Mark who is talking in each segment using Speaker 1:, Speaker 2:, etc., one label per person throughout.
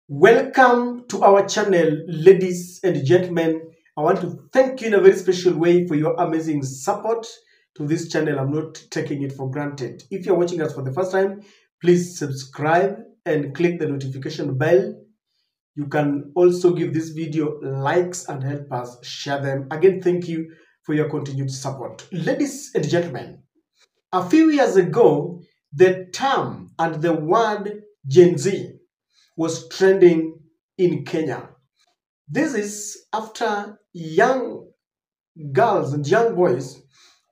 Speaker 1: Welcome to our channel, ladies and gentlemen. I want to thank you in a very special way for your amazing support to this channel. I'm not taking it for granted. If you're watching us for the first time, please subscribe and click the notification bell. You can also give this video likes and help us share them. Again, thank you for your continued support. Ladies and gentlemen, a few years ago, the term and the word Gen Z was trending in Kenya. This is after young girls and young boys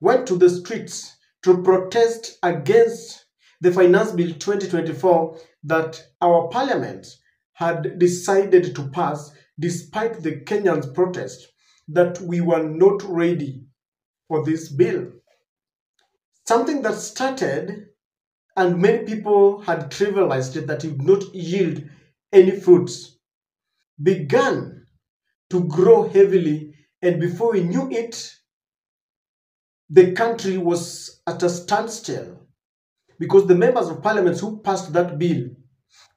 Speaker 1: went to the streets to protest against the Finance Bill 2024 that our parliament had decided to pass despite the Kenyans' protest that we were not ready for this bill. Something that started and many people had trivialized it, that it would not yield any fruits, began to grow heavily, and before we knew it, the country was at a standstill because the members of parliament who passed that bill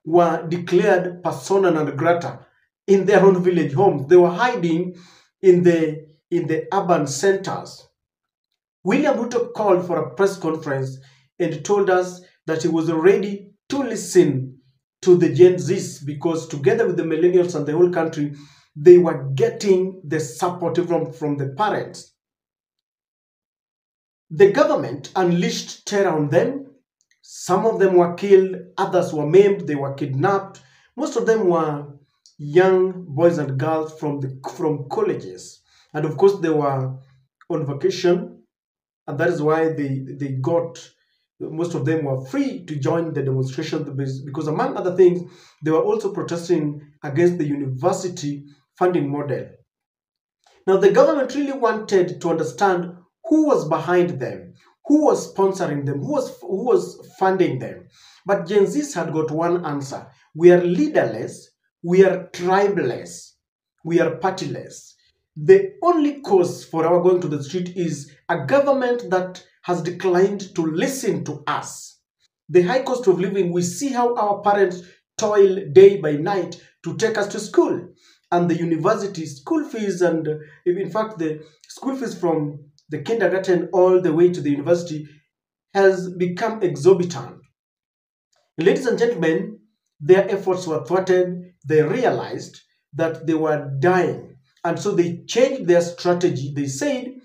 Speaker 1: were declared persona non grata in their own village homes. They were hiding in the urban centers. William Ruto called for a press conference and told us that he was ready to listen to the Gen Zs because together with the millennials and the whole country, they were getting the support from the parents. The government unleashed terror on them. Some of them were killed, others were maimed, they were kidnapped. Most of them were young boys and girls from colleges. And of course, they were on vacation, and that is why most of them were free to join the demonstration because, among other things, they were also protesting against the university funding model. Now, the government really wanted to understand who was behind them, who was sponsoring them, who was funding them. But Gen Zs had got one answer. We are leaderless, we are tribeless, we are partyless. The only cause for our going to the street is a government that has declined to listen to us. The high cost of living, we see how our parents toil day by night to take us to school. And the university school fees, and in fact the school fees from the kindergarten all the way to the university has become exorbitant. Ladies and gentlemen, their efforts were thwarted. They realized that they were dying. And so they changed their strategy. They said,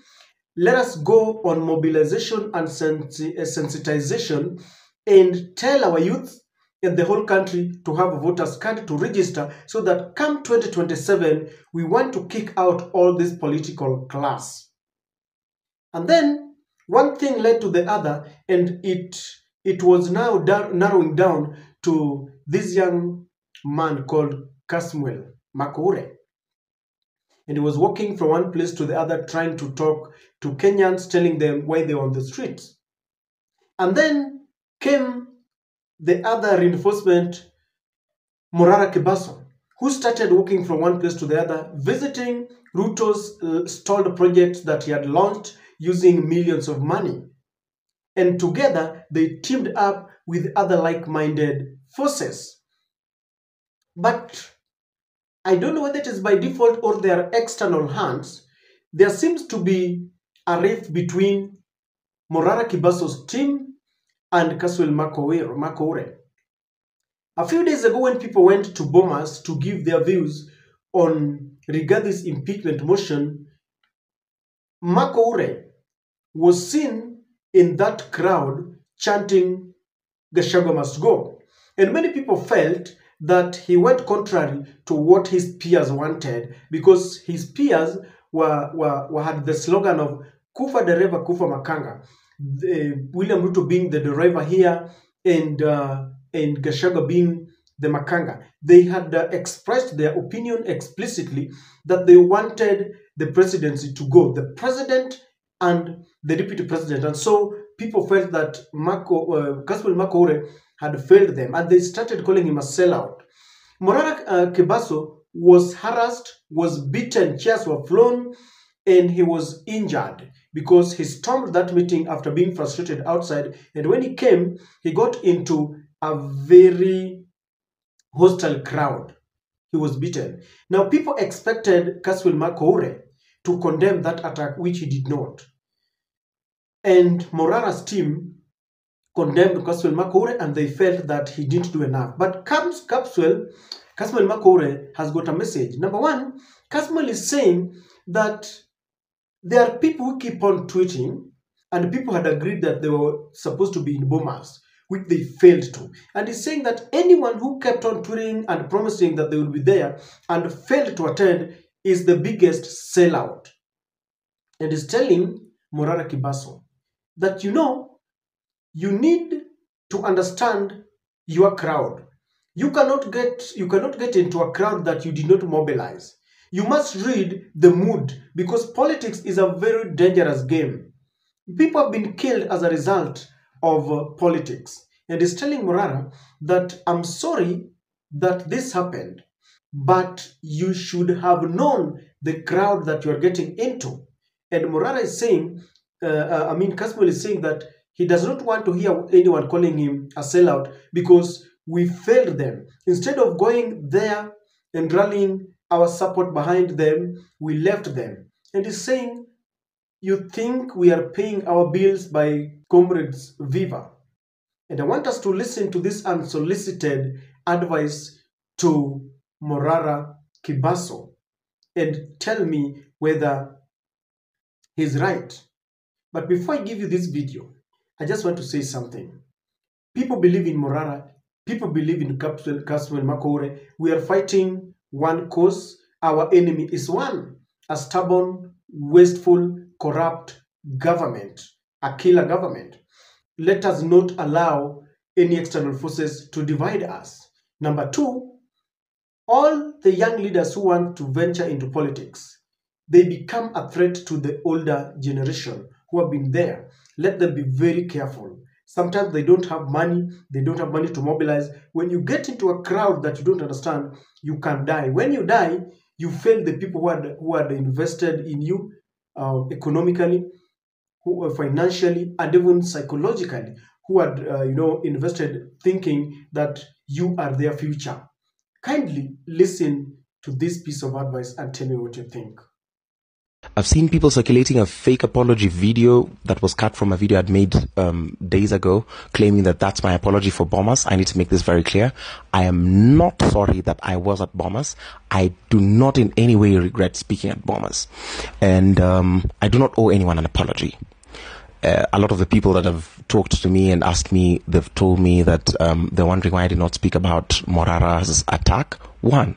Speaker 1: let us go on mobilization and sensitization and tell our youth in the whole country to have a voter's card to register so that come 2027, we want to kick out all this political class. And then one thing led to the other, and it was now narrowing down to this young man called Casmuel, McOure. And he was walking from one place to the other trying to talk to Kenyans, telling them why they were on the streets. And then came the other reinforcement, Morara Kebaso, who started walking from one place to the other, visiting Ruto's stalled projects that he had launched using millions of money. And together, they teamed up with other like-minded forces. But I don't know whether it is by default or their external hands, there seems to be a rift between Morara Kebaso's team and Casmuel McOure. A few days ago, when people went to Bomas to give their views on Rigath's impeachment motion, McOure was seen in that crowd chanting, "Gachagua must go." And many people felt that he went contrary to what his peers wanted, because his peers had the slogan of "Kufa dereva, kufa makanga." William Ruto being the driver here, and Gachagua being the makanga. They had expressed their opinion explicitly that they wanted the presidency to go, the president and the deputy president. And so people felt that Casmuel McOure had failed them, and they started calling him a sellout. Morara Kebaso was harassed, was beaten, chairs were flown, and he was injured because he stormed that meeting after being frustrated outside. And when he came, he got into a very hostile crowd. he was beaten. Now, people expected Casmuel McOure to condemn that attack, which he did not. And Morara's team condemned Casmuel McOure, and they felt that he didn't do enough. But Casmuel McOure has got a message. Number one, Casmuel is saying that there are people who keep on tweeting, and people had agreed that they were supposed to be in Bomas, which they failed to. And he's saying that anyone who kept on tweeting and promising that they will be there and failed to attend is the biggest sellout. And he's telling Morara Kebaso that, you need to understand your crowd. You cannot get into a crowd that you did not mobilize. You must read the mood, because politics is a very dangerous game. People have been killed as a result of politics. And he's telling Morara that, I'm sorry that this happened, but you should have known the crowd that you are getting into. And Morara is saying, Casmuel is saying that he does not want to hear anyone calling him a sellout because we failed them. Instead of going there and rallying our support behind them, we left them. And he's saying, you think we are paying our bills by comrades Viva? And I want us to listen to this unsolicited advice to Morara Kebaso and tell me whether he's right. But before I give you this video, I just want to say something. People believe in Morara. People believe in Casmuel McOure. We are fighting one cause. Our enemy is one: a stubborn, wasteful, corrupt government, a killer government. Let us not allow any external forces to divide us. Number two, all the young leaders who want to venture into politics, they become a threat to the older generation who have been there. Let them be very careful. Sometimes they don't have money. They don't have money to mobilize. When you get into a crowd that you don't understand, you can die. When you die, you fail the people who had invested in you economically, financially, and even psychologically, who had invested thinking that you are their future. Kindly listen to this piece of advice and tell me what you think.
Speaker 2: I've seen people circulating a fake apology video that was cut from a video I'd made days ago, claiming that that's my apology for Bomas. I need to make this very clear. I am not sorry that I was at Bomas. I do not in any way regret speaking at Bomas. And I do not owe anyone an apology. A lot of the people that have talked to me and asked me, they've told me that they're wondering why I did not speak about Morara's attack. One,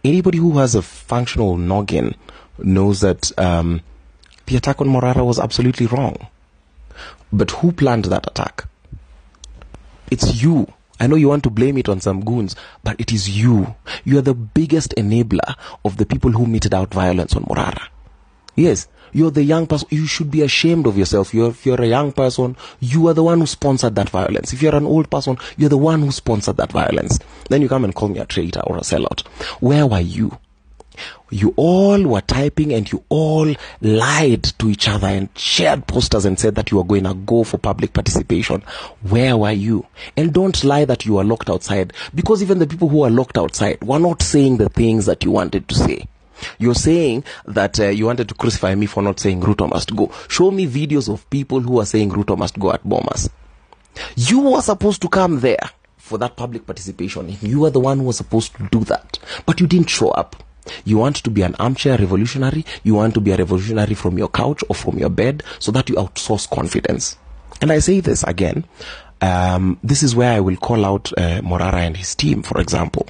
Speaker 2: anybody who has a functional noggin knows that the attack on Morara was absolutely wrong. But who planned that attack? It's you. I know you want to blame it on some goons, but it is you. You are the biggest enabler of the people who meted out violence on Morara. Yes, you're the young person. You should be ashamed of yourself. If you're a young person, you are the one who sponsored that violence. If you're an old person, you're the one who sponsored that violence. Then you come and call me a traitor or a sellout. Where were you? You all were typing and you all lied to each other and shared posters and said that you were going to go for public participation. Where were you? And don't lie that you were locked outside, because even the people who are locked outside were not saying the things that you wanted to say. You're saying that you wanted to crucify me for not saying Ruto must go. Show me videos of people who are saying Ruto must go at Bomas. You were supposed to come there for that public participation. You were the one who was supposed to do that, but you didn't show up. You want to be an armchair revolutionary. You want to be a revolutionary from your couch or from your bed so that you outsource confidence. And I say this again. This is where I will call out Morara and his team, for example.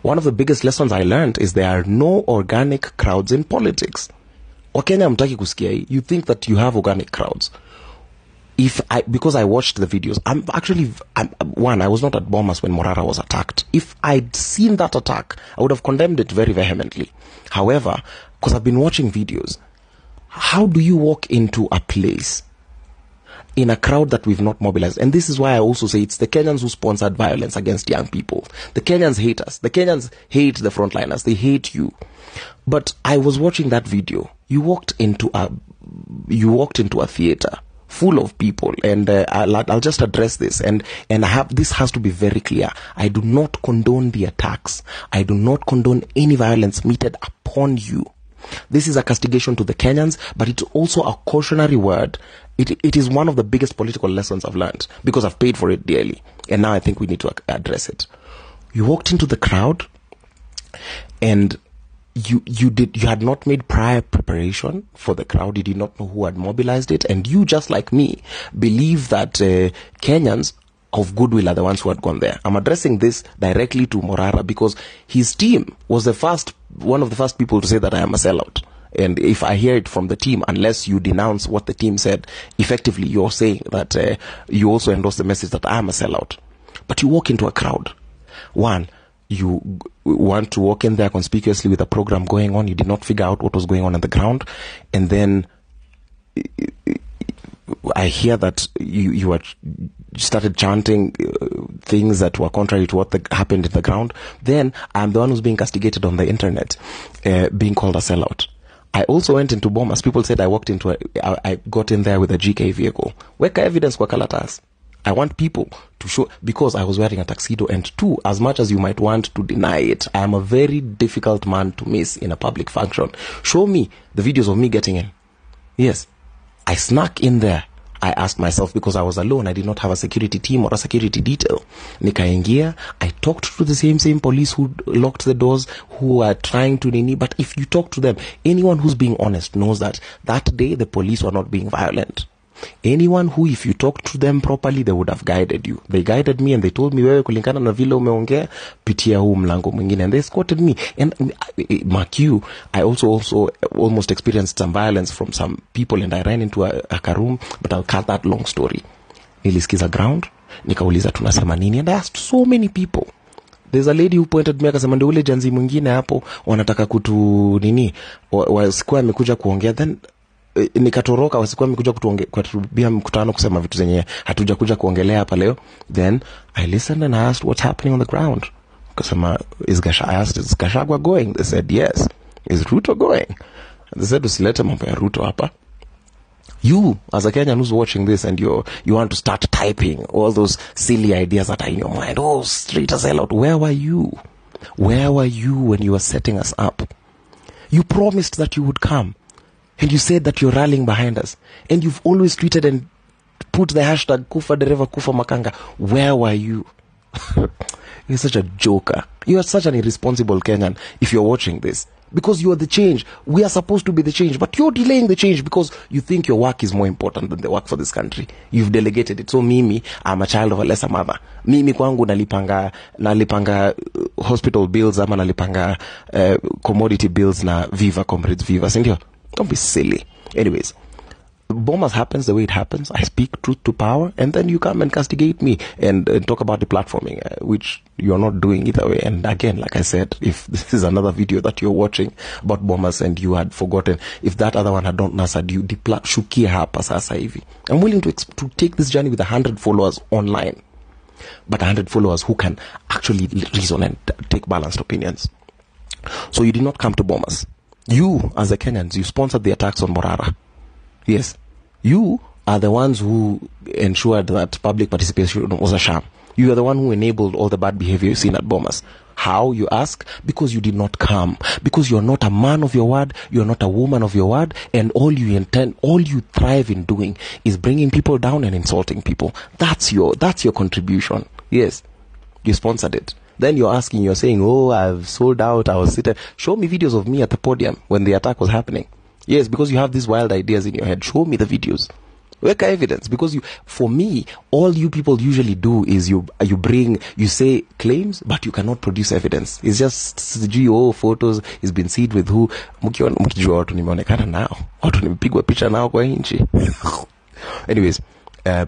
Speaker 2: One of the biggest lessons I learned is there are no organic crowds in politics. Wakenya mtaki kusikia hii. You think that you have organic crowds. Because I watched the videos, I was not at Bomas when Morara was attacked. If I'd seen that attack, I would have condemned it very vehemently. However, because I've been watching videos, how do you walk into a place in a crowd that we've not mobilized? And this is why I also say it's the Kenyans who sponsored violence against young people. The Kenyans hate us. The Kenyans hate the frontliners. They hate you. But I was watching that video. You walked into a theater full of people, and I'll just address this, and this has to be very clear. I do not condone the attacks. I do not condone any violence meted upon you. This is a castigation to the Kenyans, but it's also a cautionary word. It is one of the biggest political lessons I've learned, because I've paid for it dearly, and now I think we need to address it. You walked into the crowd, and you had not made prior preparation for the crowd. You did not know who had mobilized it, and you, just like me, believe that Kenyans of goodwill are the ones who had gone there. I'm addressing this directly to Morara, because his team was one of the first people to say that I am a sellout. And if I hear it from the team, unless you denounce what the team said, effectively you're saying that you also endorse the message that I am a sellout. But you walk into a crowd. One, you want to walk in there conspicuously with a program going on. You did not figure out what was going on the ground. And then I hear that you started chanting things that were contrary to what happened in the ground. Then I'm the one who's being castigated on the internet, being called a sellout. I also went into Bomas. People said I got in there with a GK vehicle. Weka evidence kwa kalatas. I want people to show, because I was wearing a tuxedo. And two, as much as you might want to deny it, I am a very difficult man to miss in a public function. Show me the videos of me getting in. Yes, I snuck in there. I asked myself, because I was alone, I did not have a security team or a security detail. Nikaingia, I talked to the same police who locked the doors, who are trying to nini. But if you talk to them, anyone who's being honest knows that day the police were not being violent. Anyone who, if you talk to them properly, they would have guided you. They guided me and they told me, wewe kulingana na vile umeongea, pitia huu mlango mwingine, and they escorted me. And McOure, I also almost experienced some violence from some people, and I ran into a room, but I'll cut that long story. Nilisikiza ground, nikauliza tunasema nini, and I asked so many people. There's a lady who pointed me akasema ndio ule janzi mwingine hapo wanataka kutu nini, wasikuwa amekuja kuongea. Then nikatoroka, wasikuwa amekuja kutubia mkutano kusema vitu zenye hatuja kuja kuongelea hapa leo. Then I listened and I asked what's happening on the ground. Kasema is Gachagua going? They said yes. Is Ruto going? They said usilete mambo ya Ruto hapa. You, as a Kenyan who's watching this, and you want to start typing all those silly ideas that are in your mind. Oh, straight as hell out. Where were you? Where were you when you were setting us up? You promised that you would come. And you said that you're rallying behind us. And you've always tweeted and put the hashtag Kufa Dereva Kufa Makanga. Where were you? You're such a joker. You are such an irresponsible Kenyan if you're watching this. Because you are the change. We are supposed to be the change. But you're delaying the change because you think your work is more important than the work for this country. You've delegated it. So mimi, I'm a child of a lesser mother. Mimi kwangu nalipanga hospital bills, ama nalipanga commodity bills na Viva, Comrades Viva. Sindio? Don't be silly. Anyways, Bomas happens the way it happens. I speak truth to power, and then you come and castigate me and talk about the platforming, which you're not doing either way. And again, like I said, if this is another video that you're watching about Bomas and you had forgotten, if that other one had not answered you, shukia hapa sasa hivi. I'm willing to take this journey with 100 followers online, but 100 followers who can actually reason and take balanced opinions. So you did not come to Bomas. You, as the Kenyans, you sponsored the attacks on Morara. Yes. You are the ones who ensured that public participation was a sham. You are the one who enabled all the bad behavior you've seen at Bomas. How, you ask? Because you did not come. Because you're not a man of your word, you're not a woman of your word, and all you thrive in doing is bringing people down and insulting people. That's your contribution. Yes. You sponsored it. Then you're saying, oh, I've sold out, I was sitting. Show me videos of me at the podium when the attack was happening. Yes, because you have these wild ideas in your head. Show me the videos. Where's evidence? Because for me, all you people usually do is you say claims, but you cannot produce evidence. It's just GO photos, it's been seen with who. Mkijua watu nimeonekana nao. Watu nimepigwa picha nao kwa inchi. Anyways,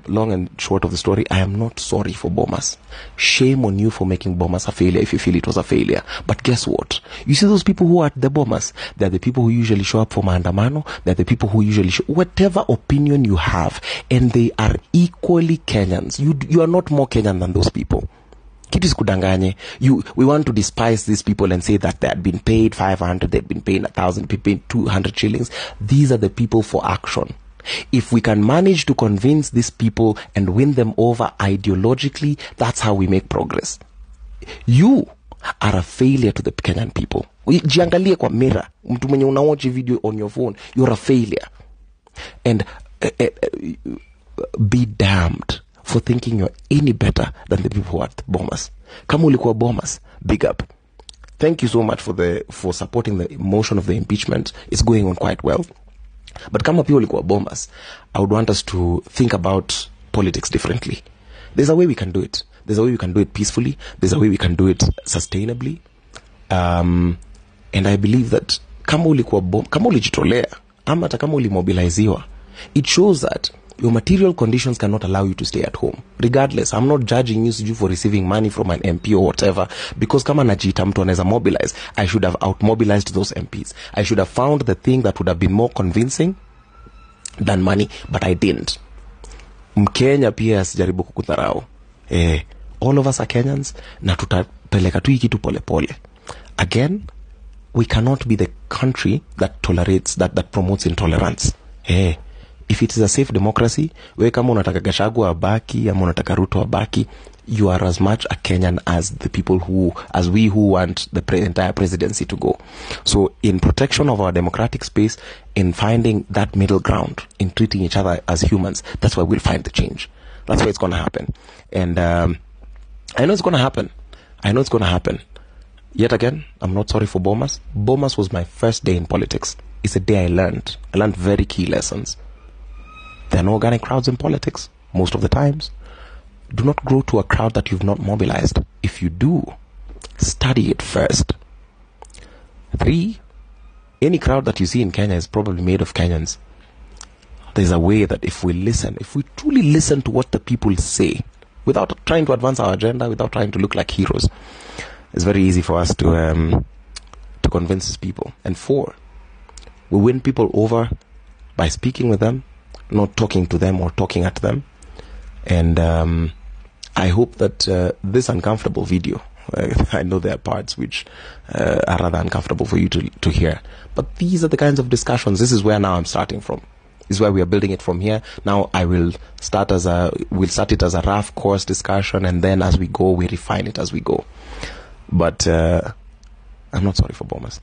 Speaker 2: long and short of the story, I am not sorry for Bomas. Shame on you for making Bomas a failure if you feel it was a failure. But guess what? You see those people who are at the Bomas, they're the people who usually show up for maandamano, they're the people who usually show whatever opinion you have, and they are equally Kenyans. You are not more Kenyan than those people. Kitu sikudanganye. We want to despise these people and say that they had been paid 500, they'd been paid 1,000, paid 200 shillings. These are the people for action. If we can manage to convince these people and win them over ideologically, that's how we make progress. You are a failure to the Kenyan people. Jiangalie kwa mirror. Mtu mwenye unawatch video on your phone, you're a failure. And be damned for thinking you're any better than the people who are bombers. Kama ulikuwa bombers, big up. Thank you so much for supporting the motion of the impeachment. It's going on quite well. But kama pia ulikuwa bombers, I would want us to think about politics differently. There's a way we can do it. There's a way we can do it peacefully. There's a way we can do it sustainably. And I believe that kama ulijitolea, ama hata kama ulimobiliziwa, it shows that your material conditions cannot allow you to stay at home. Regardless, I'm not judging you for receiving money from an MP or whatever, because kama najita mtu anaweza mobilize, I should have out-mobilized those MPs. I should have found the thing that would have been more convincing than money, but I didn't. Mkenya pia asijaribu kukudharau. All of us are Kenyans, na tutapeleka tu kitu pole pole. Again, we cannot be the country that tolerates, that promotes intolerance. If it is a safe democracy, we kama unataka Gachagua abaki, ama unataka Ruto abaki, you are as much a Kenyan as the people as we who want the entire presidency to go. So in protection of our democratic space, in finding that middle ground, in treating each other as humans, that's where we'll find the change. That's where it's going to happen. And I know it's going to happen. Yet again, I'm not sorry for Bomas. Bomas was my first day in politics. It's a day I learned very key lessons. There are no organic crowds in politics, most of the times. Do not grow to a crowd that you've not mobilized. If you do, study it first. 3, any crowd that you see in Kenya is probably made of Kenyans. There's a way that if we truly listen to what the people say, without trying to advance our agenda, without trying to look like heroes, it's very easy for us to convince these people. And 4, we win people over by speaking with them, not talking to them or talking at them. And I hope that this uncomfortable video, I know there are parts which are rather uncomfortable for you to hear, but these are the kinds of discussions. This is where now I'm starting from. This is where we are building it from here. Now we'll start it as a rough course discussion, and then as we go, we refine it as we go. But I'm not sorry for Bomas.